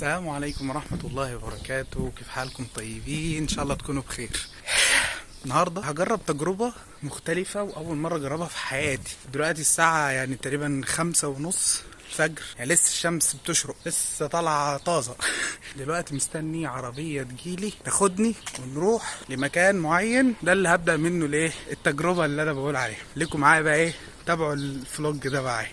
السلام عليكم ورحمة الله وبركاته. كيف حالكم؟ طيبين؟ ان شاء الله تكونوا بخير. النهاردة هجرب تجربة مختلفة وأول مرة أجربها في حياتي. دلوقتي الساعة يعني تقريبا 5:30 الفجر، يعني لسه الشمس بتشرق، لسه طالعة طازة. دلوقتي مستني عربية تجيلي تاخدني ونروح لمكان معين، ده اللي هبدأ منه الايه التجربة اللي أنا بقول عليها لكم. معايا بقى ايه، تابعوا الفلوج ده معايا.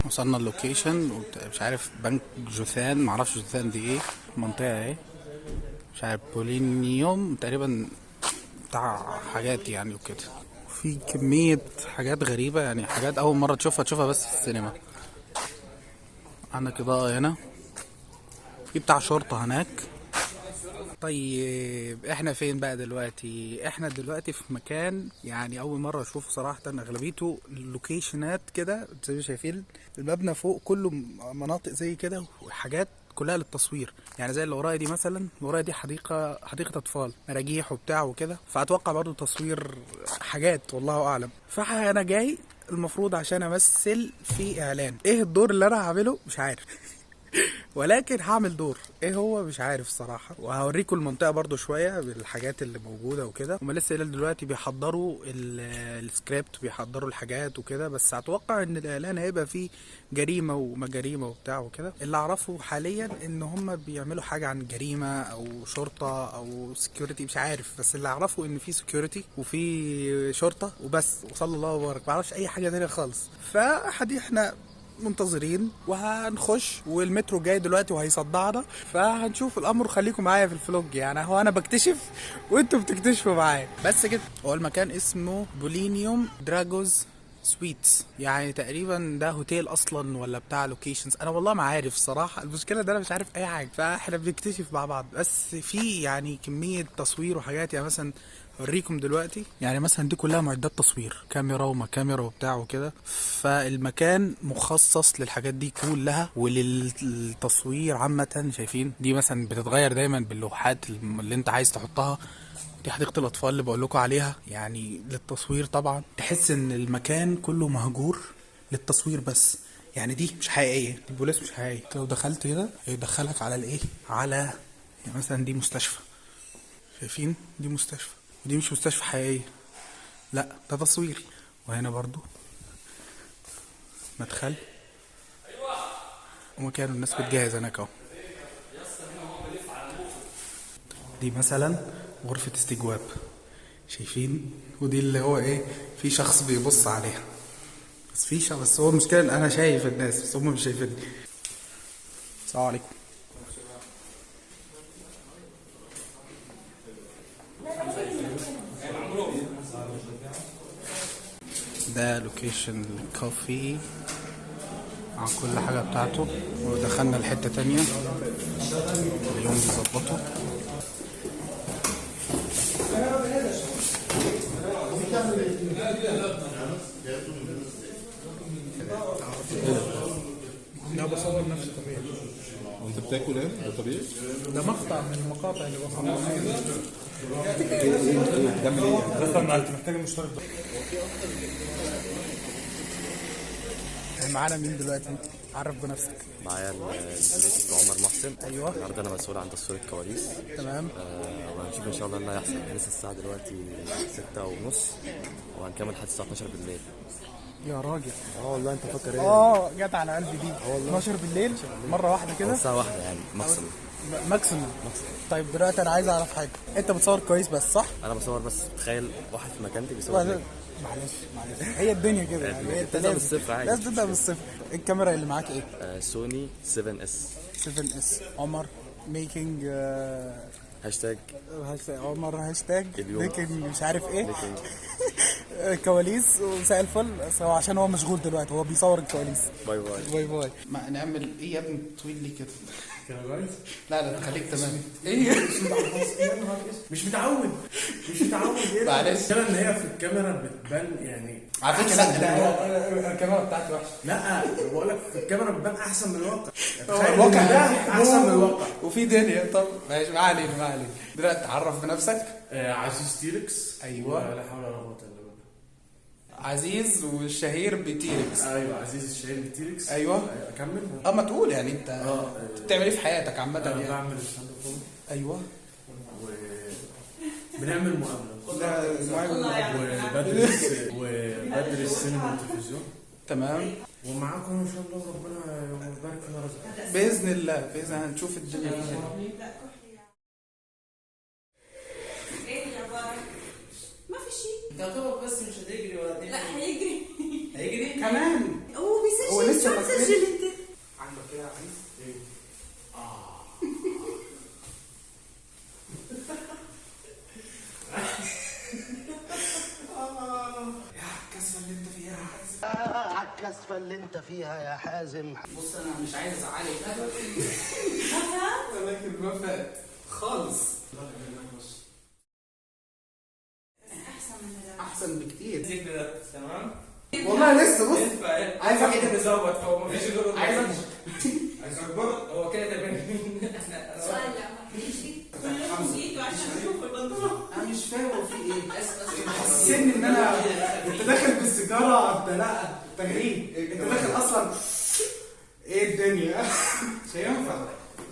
وصلنا اللوكيشن، مش عارف بنك جوثان، معرفش جوثان دي ايه، منطقة ايه مش عارف، بولينيوم تقريبا، بتاع حاجات يعني وكده. في كمية حاجات غريبة، يعني حاجات أول مرة تشوفها بس في السينما. عندك إضاءة هنا، في بتاع شرطة هناك. طيب احنا فين بقى دلوقتي؟ احنا دلوقتي في مكان يعني اول مرة اشوفه صراحة. اغلبيته اللوكيشنات كده زي ما شايفين، المبنى فوق كله مناطق زي كده وحاجات كلها للتصوير. يعني زي اللي ورايا دي مثلا، اللي ورايا دي حديقة اطفال، مراجيح وبتاع وكده، فاتوقع برضو تصوير حاجات والله اعلم. فانا جاي المفروض عشان امثل في اعلان. ايه الدور اللي انا هعمله مش عارف. ولكن هعمل دور ايه هو مش عارف الصراحه. وهوريكم المنطقه برضو شويه بالحاجات اللي موجوده وكده. هما لسه دلوقتي بيحضروا السكريبت، بيحضروا الحاجات وكده. بس اتوقع ان الاعلان هيبقى فيه جريمه وما جريمه وبتاع وكده. اللي اعرفه حاليا ان هما بيعملوا حاجه عن جريمه او شرطه او سكيورتي، مش عارف. بس اللي اعرفه ان في سكيورتي وفي شرطه وبس، وصلى الله وبارك. معرفش اي حاجه تانية خالص. فحدي احنا منتظرين وهنخش، والمترو جاي دلوقتي وهيصدعنا، فهنشوف الامر. خليكم معايا في الفلوج، يعني هو انا بكتشف وانتوا بتكتشفوا معايا بس كده. هو المكان اسمه بولينيوم دراجوز سويتس، يعني تقريبا ده هوتيل اصلا ولا بتاع لوكيشنز، انا والله ما عارف صراحه. المشكله ده انا مش عارف اي حاجه، فاحنا بنكتشف مع بعض. بس في يعني كميه تصوير وحاجات. يعني مثلا اوريكم دلوقتي، يعني مثلا دي كلها معدات تصوير، كاميرا وما كاميرا وبتاع وكده. فالمكان مخصص للحاجات دي كلها وللتصوير عامة. شايفين دي مثلا بتتغير دايما باللوحات اللي انت عايز تحطها. دي حديقة الأطفال اللي بقول لكم عليها، يعني للتصوير طبعا. تحس إن المكان كله مهجور للتصوير بس. يعني دي مش حقيقية، دي البوليس مش حقيقية. لو دخلت كده هيدخلك على الإيه، على يعني مثلا دي مستشفى. شايفين دي مستشفى، ودي مش مستشفى حقيقية، لا ده تصوير. وهنا برضو مدخل ومكان الناس بتجهز هناك اهو. دي مثلا غرفة استجواب، شايفين؟ ودي اللي هو ايه، في شخص بيبص عليها. بس في شخص، بس هو المشكلة ان انا شايف الناس بس هم مش شايفيني. السلام عليكم. ده لوكيشن كافي مع كل حاجة بتاعته. ودخلنا لحتة تانية اليوم بيظبطه. لا بصور نفسي طبيعي. وانت بتاكل ايه؟ ده طبيعي؟ ده مقطع من المقاطع اللي بصورها. بتعمل ايه يعني؟ بس انت محتاج المشترك ده. معانا مين دلوقتي؟ عرف بنفسك. معايا الميسي عمر محسن. ايوه النهارده انا مسؤول عن تصوير الكواليس. تمام. وهنشوف ان شاء الله اللي هيحصل. لسه الساعه دلوقتي 6:30 وهنكمل لحد الساعه 12 بالليل. يا راجل، والله انت فاكر ايه؟ جت على قلبي دي. 12 بالليل مرة واحدة كده. الساعه 1 يعني ماكسيموم. ماكسيموم. طيب دلوقتي انا عايز اعرف حاجة، انت بتصور كويس بس صح؟ انا بصور بس. تخيل واحد في مكانتي بيصور لي. معلش هي الدنيا كده يعني. انت تبدأ من الصفر عادي. لازم تبدا من الصفر. الكاميرا اللي معاك ايه؟ سوني 7S. 7S. عمر ميكينج هاشتاج عمر هاشتاج اليوم. ميكينج مش عارف ايه. ميكينج. كواليس ومساء الفل. بس هو عشان هو مشغول دلوقتي، هو بيصور الكواليس. باي باي. باي باي. ما نعمل ايه يا ابني طويل لي كده؟ لا خليك تمام. ايه مش متعود معلش. المشكلة ان هي في الكاميرا بتبان يعني على فكره لا الكاميرا بتاعتي وحشه. لا بقول لك في الكاميرا بتبان احسن من الواقع. الواقع ده احسن من الواقع. وفي دنيا. طب ماشي، ما علينا. دلوقتي تعرف بنفسك. عزيز تيركس. أيوة. لا حول ولا قوة الا بالله. عزيز والشهير بتيركس. ايوه عزيز الشهير بتيركس. ايوه اكمل. ما تقول يعني انت بتعمل ايه في حياتك عامه انا يعني؟ بعمل ستاند اب كوميدي. ايوه وبنعمل مقابله وبدرس سينما وتلفزيون. تمام ومعاكم ان شاء الله ربنا يبارك في رزقك باذن الله. باذن الله هنشوف الدنيا فيها. ايه الاخبار؟ ما في شيء. انت هتقف بس مش هتجري ولا لا هيجري. هيجري كمان هو بيسجل. هو لسه شو ما بتسجل انت؟ عندك كده يا عزيز؟ الكسفة اللي انت فيها يا حازم. بص انا مش عايز ازعلك ولكن ما فات خالص. احسن بكتير. تمام. والله لسه بص عايز واحد يظبط فهو مفيش غيره. عايز اكبر هو كده تمام. سؤال لا كلهم جيتوا عشان تشوفوا البنطلون. انا مش فاهم هو في ايه. حسسني ان انا انت داخل بالسيجاره. انت لا انت غريب. انت داخل اصلا ايه الدنيا. مش هينفع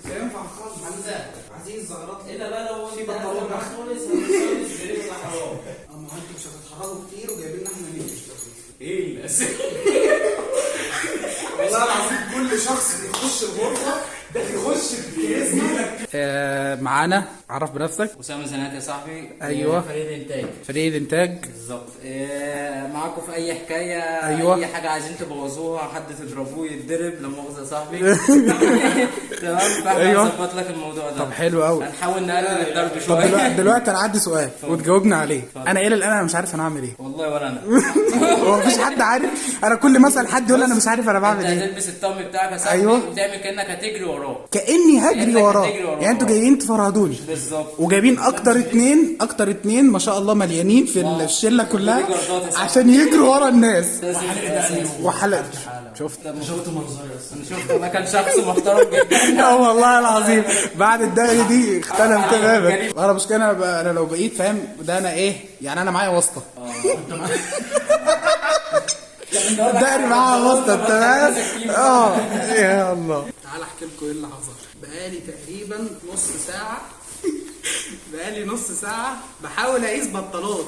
مش هينفع خالص. حمزه عزيز زغرات الا بقى لو في بنطلون خالص حرام. اما انتوا مش هتتحركوا كتير وجايبين لنا احنا نمشي. ايه الاسئله؟ والله العظيم كل شخص بيخش الغرفه ده بيخش باسمه. معانا عرف بنفسك. اسامه زنات يا صاحبي. أيوة. فريق الانتاج. فريق الانتاج بالظبط. معاكم في اي حكايه. أيوة. اي حاجه عايزين تبوظوها حد تضربوه يتضرب لا مؤاخذه يا صاحبي. تمام. فاحنا أيوة. هنظبط لك الموضوع ده. طب حلو قوي. هنحاول نقلل الضرب طب شويه. دلوقتي انا عندي سؤال وتجاوبنا عليه. انا الى الان انا مش عارف انا اعمل ايه. والله ولا انا. هو مفيش حد عارف. انا كل ما اسال حد يقول لي انا مش عارف انا بعمل انت ايه. هتلبس الطقم بتاعك يا صاحبي. أيوة. وتعمل كانك هتجري وراه. كاني هجري كأنك وراه. هتجري وراه. يعني انتوا جايين تفرهدوني بالظبط. وجايبين اكتر اتنين ما شاء الله مليانين في الشله كلها عشان يجروا ورا الناس. وحلقت شفت شفت منظري اصلا. انا شفت ده كان شخص محترم جدا. والله العظيم بعد الدقيقه دي اختلف تماما. انا مش كده. انا لو بقيت فاهم ده انا ايه يعني. انا معايا واسطه. داري معاها واسطه تمام. يا الله. تعال احكي لكم ايه اللي حصل. بقالي تقريبا نص ساعه بحاول اقيس بطلات.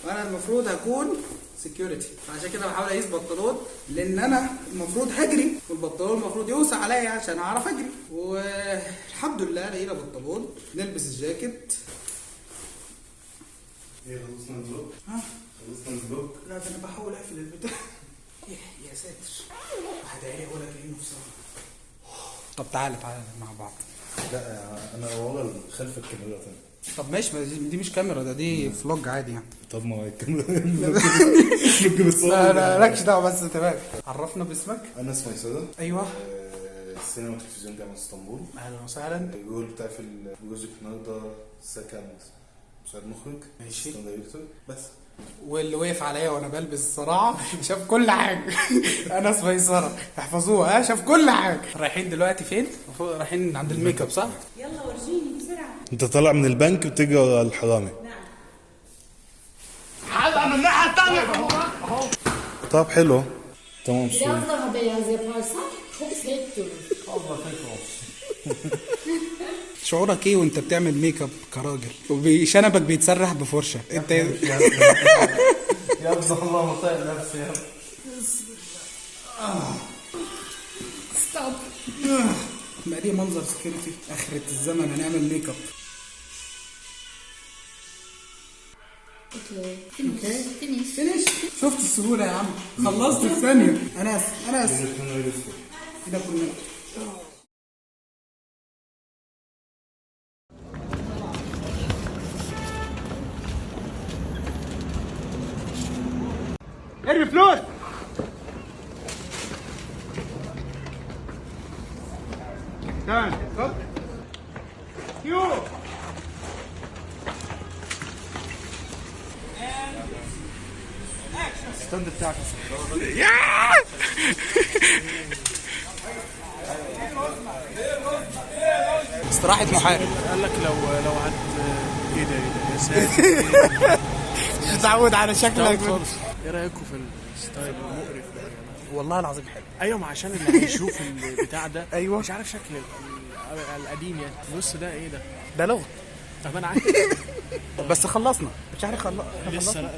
وانا المفروض هكون سكيورتي فعشان كده بحاول اقيس بطلات لان انا المفروض هجري والبطلون المفروض يوسع عليا عشان اعرف اجري. والحمد لله لقينا بطلون. نلبس الجاكيت. ايه خلصنا الفلوج؟ خلصنا الفلوج؟ لا ده انا بحاول اقفل البتاع. يا ساتر. هدعي اقول لك ايه نفسها. طب تعالى مع بعض. لا انا والله خلف الكاميرا تاني. طب ماشي ما دي مش كاميرا دي فلوج عادي يعني. طب ما هو الكاميرا الفلوج بتصور. لا مالكش دعوه بس تمام. عرفنا باسمك. انا اسمي سادة. ايوه. السينما والتلفزيون جامعة اسطنبول. اهلا وسهلا. الجول بتاعي في البروجكت النهارده سكند مساعد مخرج. ماشي. دايركتور بس. واللي وقف عليا وانا بلبس الصراحه شاف كل حاجه. انا سميسره احفظوها. شاف كل حاجه. رايحين دلوقتي فين؟ المفروض رايحين عند الميك اب صح؟ يلا ورجيني بسرعة. انت طالع من البنك بتجري ورا الحرامي. طب حلو. تمام. Birazdan beyaz yaparsan çok zevk durur. شعورك ايه وانت بتعمل ميك اب كراجل وشنبك بيتسرح بفرشه؟ انت يا افضل الله مطيع نفسي يا ستوب. ما دي منظر سكيورتي اخرة الزمن هنعمل ميك اب. Okay. Finish. شفت السهوله يا عم. خلصت في ثانيه. انا اسف كده كنا. ارمي فلوس. تمام خد يو. الستاند بتاعك استراحة محارب. قال لك لو ايه ده يا ساتر. مش متعود على شكلك خالص. ايه رايكم في الستايل المقرف ده يا جماعه؟ والله العظيم حلو. ايوه، ما عشان اللي هيشوف البتاع ده أيوة. مش عارف شكل القديم يعني. بص ده ايه ده؟ ده لغة. طب انا عارف. بس خلصنا مش عارف لسه لا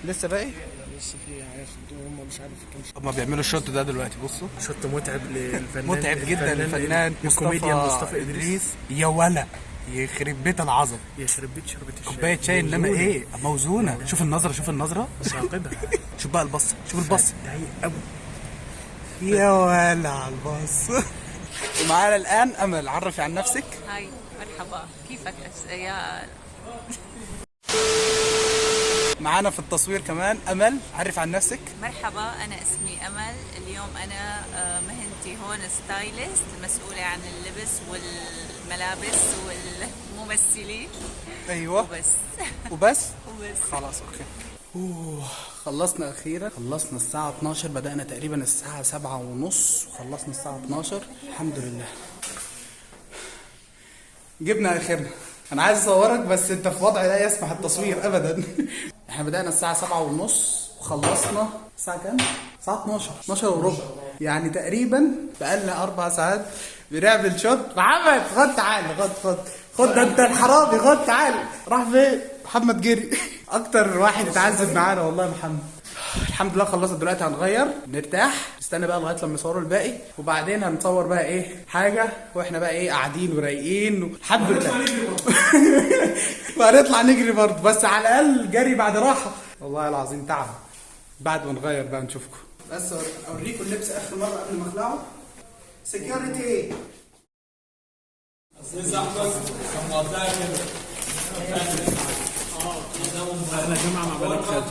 لسه باقي. لسه في حاجات هم مش عارف كام. هما بيعملوا الشوت ده دلوقتي، بصوا شوت متعب للفنان، متعب جدا للفنان الكوميديان مصطفى ادريس. يا ولا يخرب بيت العظم. يخرب بيت شربة الشاي، كوبايه شاي انما ايه موزونه. شوف النظره، شوف النظره، ساقدها. شوف بقى البصه، شوف البصه. دقيق قوي. يا ولا على البص. ومعانا الان امل، عرفي عن نفسك. هاي مرحبا، كيفك يا معانا في التصوير كمان امل، عرف عن نفسك. مرحبا، أنا اسمي أمل. اليوم أنا مهنتي هون ستايلست، مسؤولة عن اللبس والملابس والممثلين. ايوه وبس. وبس. وبس. خلاص اوكي. خلصنا اخيرا، خلصنا الساعة 12، بدأنا تقريبا الساعة 7:30 وخلصنا الساعة 12 الحمد لله. جبنا اخرنا. انا عايز اصورك بس انت في وضع لا يسمح التصوير ابدا. احنا بدأنا الساعة 7:30 وخلصنا الساعة كام؟ الساعة 12 وربع، يعني تقريبا بقالنا 4 ساعات بنعمل شوت. محمد خد تعال، خد ده انت الحرامي، خد تعال. راح فين؟ محمد جري. اكتر واحد اتعذب معانا والله محمد. الحمد لله خلصنا دلوقتي، هنغير نرتاح، نستنى بقى لغايه لما يصوروا الباقي، وبعدين هنصور بقى ايه حاجه واحنا بقى ايه قاعدين ورايقين الحمد لله. وهنطلع نجري برضه، بس على الاقل جري بعد راحه. والله العظيم تعب. بعد ما نغير بقى نشوفكم. بس اوريكم اللبس اخر مره قبل ما اخلعه. سكيورتي انا جماعه مع بالك خد.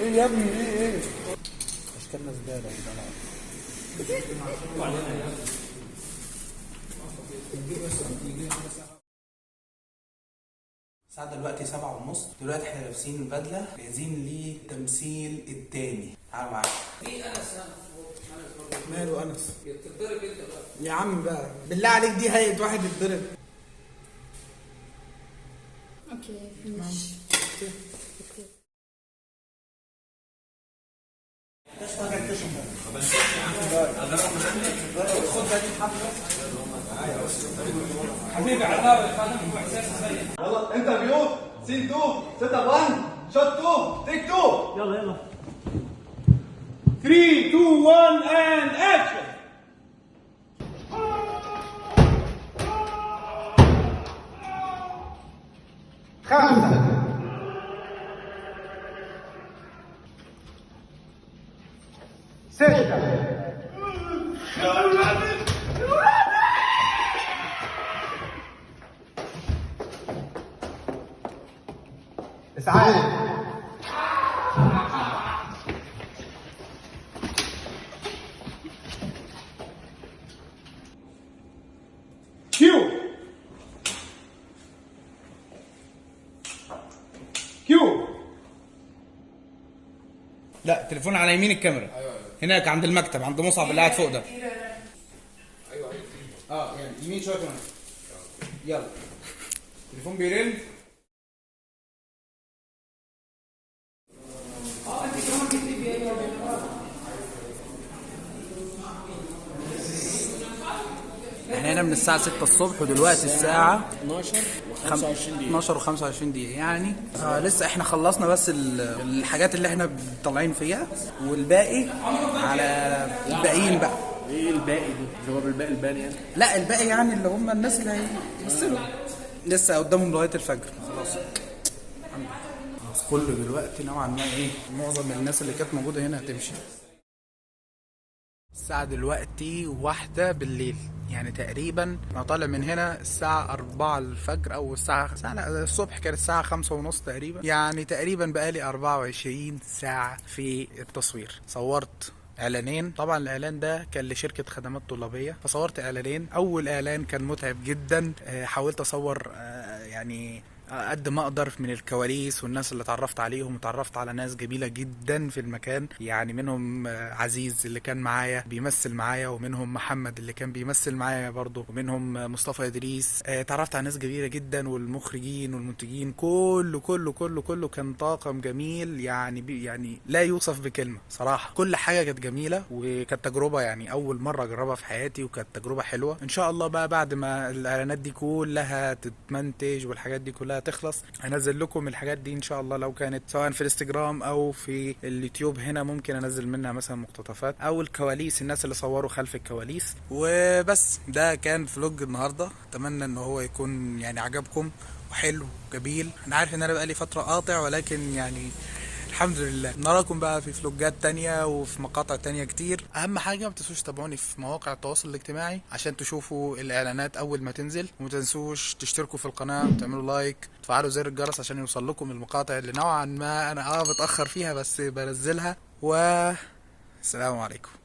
ايه يا ابني ايه اشكالنا زباله يا جدعان. الساعة دلوقتي 7:30، دلوقتي احنا لابسين البدلة جاهزين للتمثيل التاني. تعالوا معايا. ايه انس؟ ماله انس؟ تتضرب انت بقى يا عم بقى، بالله عليك دي هيئة واحد يتضرب. اوكي ماشي. حبيبي عذاب يلا انترفيو سين 2 سيت اب 1 شوت 2 تيك 2 يلا 3 2 1 اند اكشن. خمسة 6 إسعاف كيو لا تليفون على يمين الكاميرا. هناك عند المكتب عند مصعب اللي قاعد فوق ده. يعني يمين شويه كمان. يلا التليفون بيرن. احنا هنا من الساعة 6 الصبح ودلوقتي الساعة 12 و25 دقيقة يعني. لسه احنا خلصنا بس الحاجات اللي احنا طالعين فيها، والباقي على الباقيين بقى. ايه الباقي ده؟ اللي هو بالباقي الباقي يعني؟ لا الباقي يعني اللي هم الناس اللي هيمثلوا لسه قدامهم لغاية الفجر. خلاص كله دلوقتي نوعا ما ايه، معظم الناس اللي كانت موجودة هنا هتمشي. الساعة دلوقتي 1 بالليل، يعني تقريبا انا طالع من هنا الساعة 4 الفجر او الساعة لا الصبح كانت الساعة 5:30 تقريبا، يعني تقريبا بقالي 24 ساعة في التصوير. صورت اعلانين، طبعا الاعلان ده كان لشركة خدمات طلابية، فصورت اعلانين. اول اعلان كان متعب جدا، حاولت اصور يعني قد ما اقدر من الكواليس والناس اللي اتعرفت عليهم. اتعرفت على ناس جميله جدا في المكان، يعني منهم عزيز اللي كان معايا بيمثل معايا، ومنهم محمد اللي كان بيمثل معايا برضه، ومنهم مصطفى ادريس. اتعرفت على ناس جميله جدا، والمخرجين والمنتجين كله كان طاقم جميل، يعني لا يوصف بكلمه صراحه. كل حاجه كانت جميله، وكانت تجربه يعني اول مره اجربها في حياتي، وكانت تجربه حلوه. ان شاء الله بقى بعد ما الاعلانات دي كلها تتمنتج والحاجات دي كلها تخلص، هنزل لكم الحاجات دي ان شاء الله، لو كانت سواء في الانستجرام او في اليوتيوب هنا، ممكن انزل منها مثلا مقتطفات او الكواليس، الناس اللي صوروا خلف الكواليس. وبس ده كان فلوج النهارده، اتمنى ان هو يكون يعني عجبكم وحلو وجميل. انا عارف ان انا بقالي فتره قاطع، ولكن يعني الحمد لله. نراكم بقى في فلوجات تانية وفي مقاطع تانية كتير. اهم حاجة ما تنسوش تتابعوني في مواقع التواصل الاجتماعي عشان تشوفوا الاعلانات اول ما تنزل، وما تنسوش تشتركوا في القناة وتعملوا لايك وتفعلوا زر الجرس عشان يوصل لكم المقاطع اللي نوعا ما انا بتأخر فيها بس بنزلها. والسلام عليكم.